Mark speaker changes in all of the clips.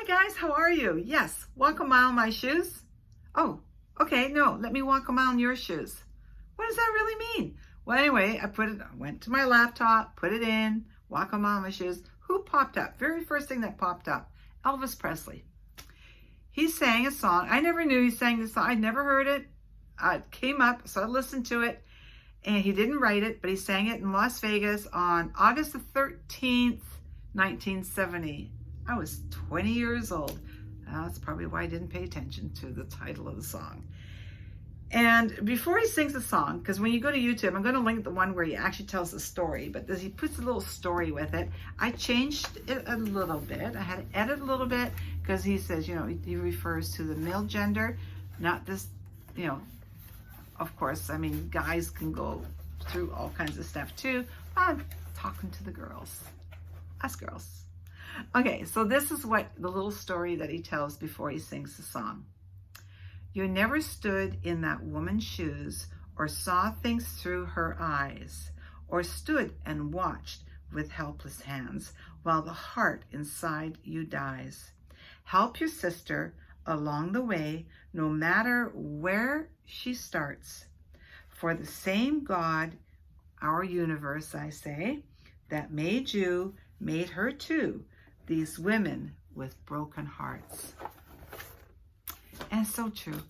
Speaker 1: guys, how are you? Yes, walk a mile in my shoes. Oh, okay, no, let me walk a mile in your shoes. What does that really mean? Well, anyway, I went to my laptop, put it in, walk a mile in my shoes. Who popped up? Very first thing that popped up, Elvis Presley. He sang a song. I never knew he sang this song. I'd never heard it. It came up, so I listened to it, and he didn't write it, but he sang it in Las Vegas on August the 13th, 1970. I was 20 years old. That's probably why I didn't pay attention to the title of the song. And before he sings the song, because when you go to YouTube, I'm going to link the one where he actually tells the story, but he puts a little story with it. I changed it a little bit. I had to edit a little bit because he says, he refers to the male gender, not this, of course, I mean, guys can go through all kinds of stuff too. I'm talking to the girls, us girls. Okay, so this is what the little story that he tells before he sings the song. You never stood in that woman's shoes or saw things through her eyes or stood and watched with helpless hands while the heart inside you dies. Help your sister along the way, no matter where she starts. For the same God, our universe, I say, that made you, made her too, these women with broken hearts. And it's so true.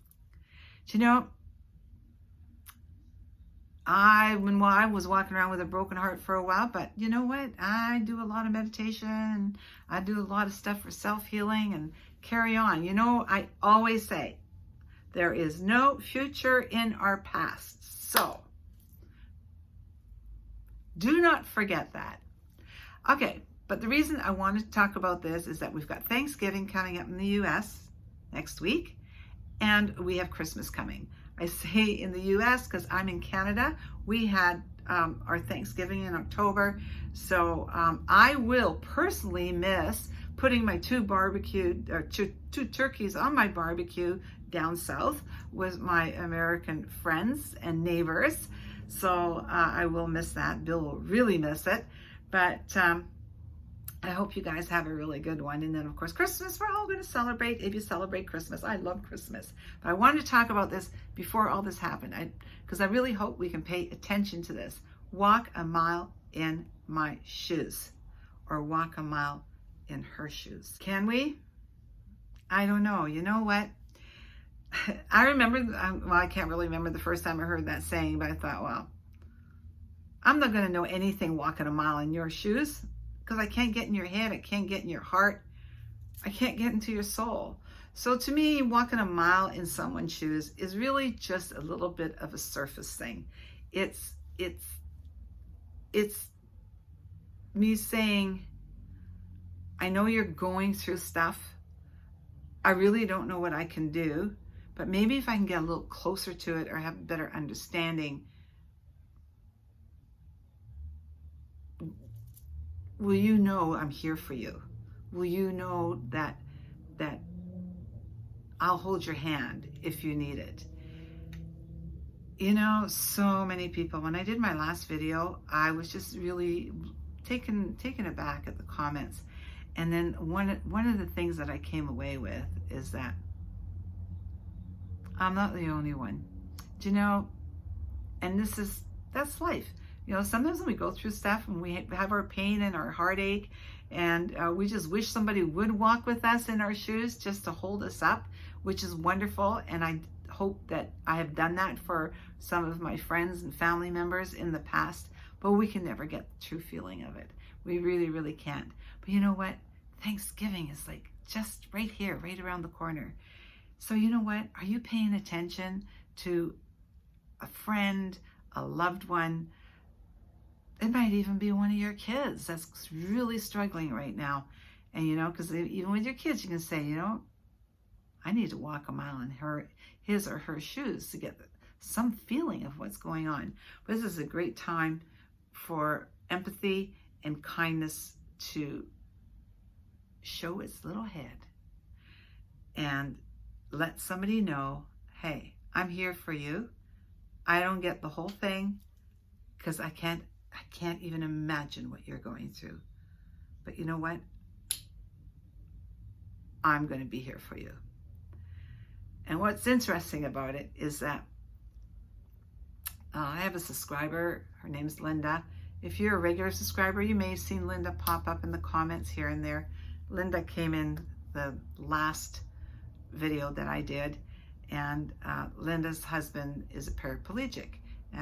Speaker 1: I was walking around with a broken heart for a while, but you know what? I do a lot of meditation, and I do a lot of stuff for self-healing and carry on. I always say, there is no future in our past. So, do not forget that. Okay. But the reason I wanted to talk about this is that we've got Thanksgiving coming up in the U.S. next week, and we have Christmas coming. I say in the U.S. because I'm in Canada. We had our Thanksgiving in October, so I will personally miss putting my two turkeys on my barbecue down south with my American friends and neighbors. So I will miss that. Bill will really miss it, but I hope you guys have a really good one. And then, of course, Christmas, we're all going to celebrate if you celebrate Christmas. I love Christmas. But I wanted to talk about this before all this happened because I really hope we can pay attention to this. Walk a mile in my shoes, or walk a mile in her shoes. Can we? I don't know. You know what? I remember, I can't really remember the first time I heard that saying, but I thought, well, I'm not going to know anything walking a mile in your shoes, because I can't get in your head, I can't get in your heart, I can't get into your soul. So to me, walking a mile in someone's shoes is really just a little bit of a surface thing. It's me saying, I know you're going through stuff. I really don't know what I can do, but maybe if I can get a little closer to it or have a better understanding, will you know I'm here for you? Will you know that I'll hold your hand if you need it? So many people, when I did my last video, I was just really taken aback at the comments. And then one of the things that I came away with is that I'm not the only one. And that's life. Sometimes when we go through stuff and we have our pain and our heartache, and we just wish somebody would walk with us in our shoes just to hold us up, which is wonderful. And I hope that I have done that for some of my friends and family members in the past, but we can never get the true feeling of it. We really, really can't. But you know what? Thanksgiving is like just right here, right around the corner. So you know what? Are you paying attention to a friend, a loved one? It might even be one of your kids that's really struggling right now. And, because even with your kids, you can say, I need to walk a mile in his or her shoes to get some feeling of what's going on. But this is a great time for empathy and kindness to show its little head and let somebody know, hey, I'm here for you. I don't get the whole thing because I can't even imagine what you're going through. But you know what? I'm going to be here for you. And what's interesting about it is that I have a subscriber. Her name's Linda. If you're a regular subscriber, you may have seen Linda pop up in the comments here and there. Linda came in the last video that I did, and Linda's husband is a paraplegic.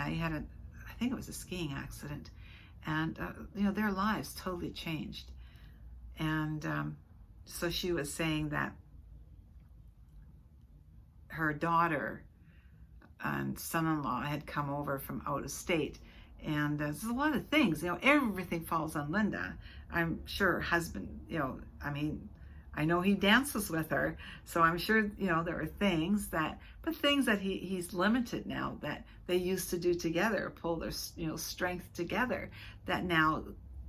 Speaker 1: He had I think it was a skiing accident, and their lives totally changed. And so she was saying that her daughter and son-in-law had come over from out of state, and there's a lot of things, everything falls on Linda. I'm sure her husband, I know he dances with her, so I'm sure, there are things that he's limited now that they used to do together, pull their, strength together, that now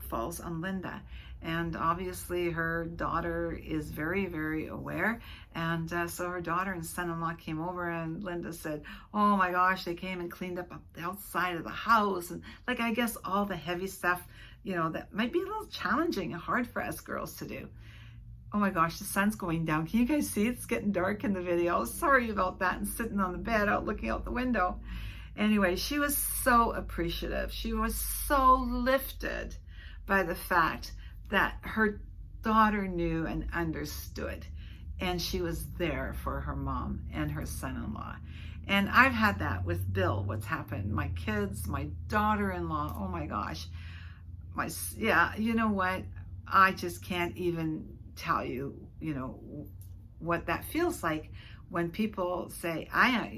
Speaker 1: falls on Linda. And obviously her daughter is very, very aware. And so her daughter and son-in-law came over, and Linda said, oh my gosh, they came and cleaned up the outside of the house. And I guess all the heavy stuff, that might be a little challenging and hard for us girls to do. Oh my gosh, the sun's going down. Can you guys see? It's getting dark in the video. Sorry about that. And sitting on the bed out looking out the window. Anyway, she was so appreciative. She was so lifted by the fact that her daughter knew and understood, and she was there for her mom and her son-in-law. And I've had that with Bill, what's happened. My kids, my daughter-in-law, oh my gosh. You know what? I just can't even tell you, what that feels like when people say, I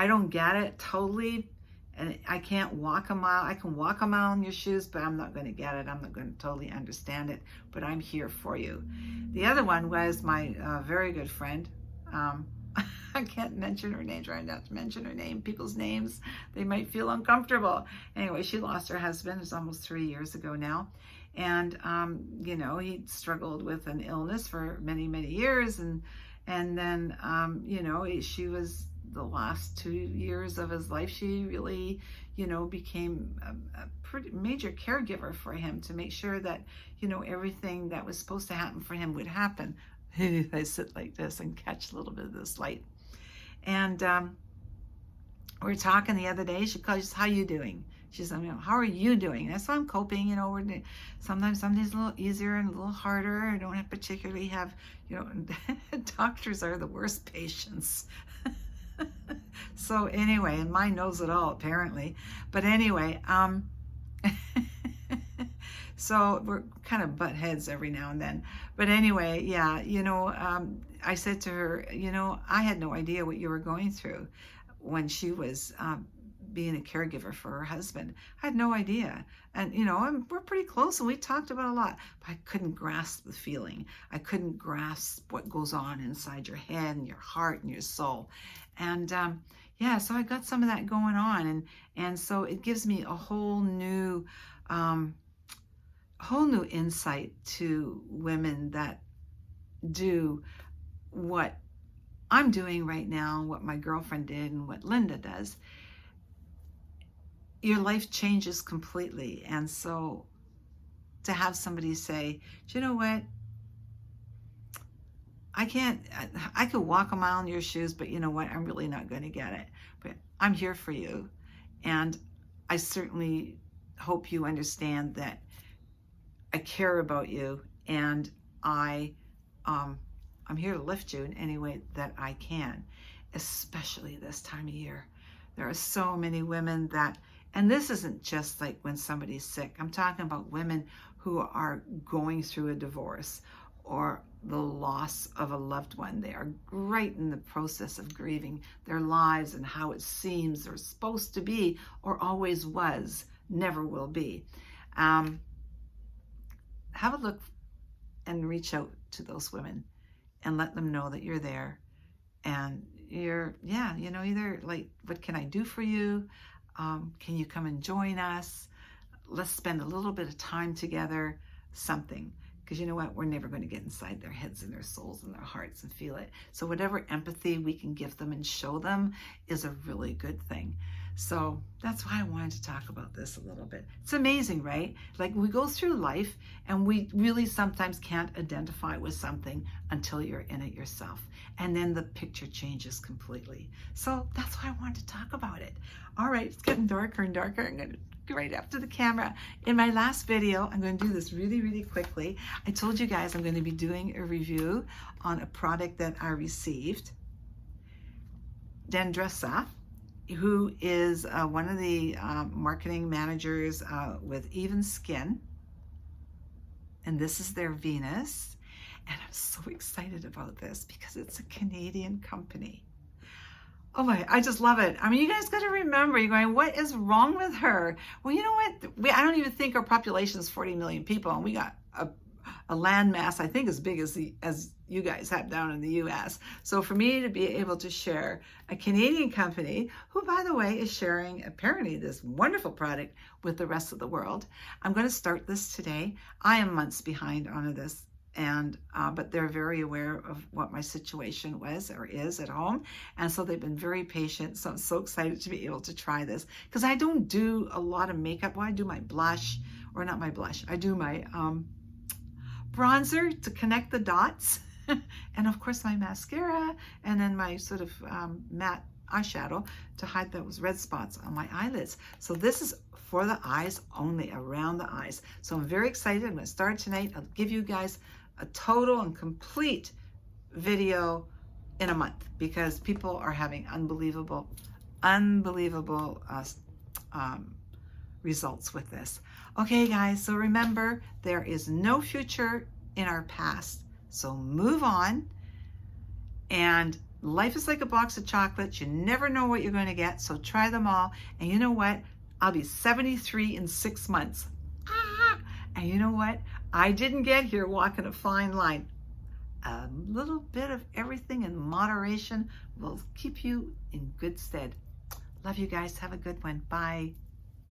Speaker 1: don't get it totally, and I can't walk a mile. I can walk a mile in your shoes, but I'm not going to get it. I'm not going to totally understand it, but I'm here for you. The other one was my very good friend. I can't mention her name, trying not to mention her name, people's names. They might feel uncomfortable. Anyway, she lost her husband. It was almost 3 years ago now. And, he struggled with an illness for many, many years. And then, she was the last 2 years of his life, she really, became a pretty major caregiver for him to make sure that, everything that was supposed to happen for him would happen. I sit like this and catch a little bit of this light. And we were talking the other day. She calls, how you doing? She said, how are you doing? That's why I'm coping. Sometimes some days a little easier and a little harder. I don't particularly have, doctors are the worst patients. So anyway, and mine knows it all apparently. But anyway, so we're kind of butt heads every now and then. But anyway, yeah, I said to her, I had no idea what you were going through when she was being a caregiver for her husband. I had no idea. And, we're pretty close and we talked about a lot, but I couldn't grasp the feeling. I couldn't grasp what goes on inside your head and your heart and your soul. And, so I got some of that going on. And so it gives me a whole new insight to women that do what I'm doing right now, what my girlfriend did and what Linda does. Your life changes completely. And so to have somebody say, do you know what? I could walk a mile in your shoes, but you know what? I'm really not going to get it. But I'm here for you. And I certainly hope you understand that I care about you, and I'm here to lift you in any way that I can, especially this time of year. There are so many women that, and this isn't just like when somebody's sick. I'm talking about women who are going through a divorce or the loss of a loved one. They are right in the process of grieving their lives and how it seems they're supposed to be or always was, never will be. Have a look and reach out to those women and let them know that you're there. And you're, either like, what can I do for you? Can you come and join us? Let's spend a little bit of time together, something. Because you know what? We're never going to get inside their heads and their souls and their hearts and feel it. So whatever empathy we can give them and show them is a really good thing. So that's why I wanted to talk about this a little bit. It's amazing, right? Like we go through life and we really sometimes can't identify with something until you're in it yourself. And then the picture changes completely. So that's why I wanted to talk about it. All right, it's getting darker and darker. I'm going to go right up to the camera. In my last video, I'm going to do this really, really quickly. I told you guys I'm going to be doing a review on a product that I received. Dendressa, who is one of the marketing managers with Even Skin. And this is their Venus. And I'm so excited about this because it's a Canadian company. Oh my, I just love it. I mean, you guys got to remember, you're going, what is wrong with her? Well, you know what? I don't even think our population is 40 million people, and we got a land mass, I think, as big as you guys have down in the US. So for me to be able to share a Canadian company, who, by the way, is sharing apparently this wonderful product with the rest of the world, I'm going to start this today. I am months behind on this. And but they're very aware of what my situation was or is at home, and so they've been very patient. So I'm so excited to be able to try this because I don't do a lot of makeup. Well, I do my blush, or not my blush. I do my bronzer to connect the dots, and of course my mascara, and then my sort of matte eyeshadow to hide those red spots on my eyelids. So this is for the eyes only, around the eyes. So I'm very excited. I'm going to start tonight. I'll give you guys a total and complete video in a month because people are having unbelievable results with this. Okay, guys, so remember, there is no future in our past. So move on. And life is like a box of chocolates. You never know what you're going to get. So try them all. And you know what? I'll be 73 in 6 months. And you know what? I didn't get here walking a fine line. A little bit of everything in moderation will keep you in good stead. Love you guys. Have a good one. Bye.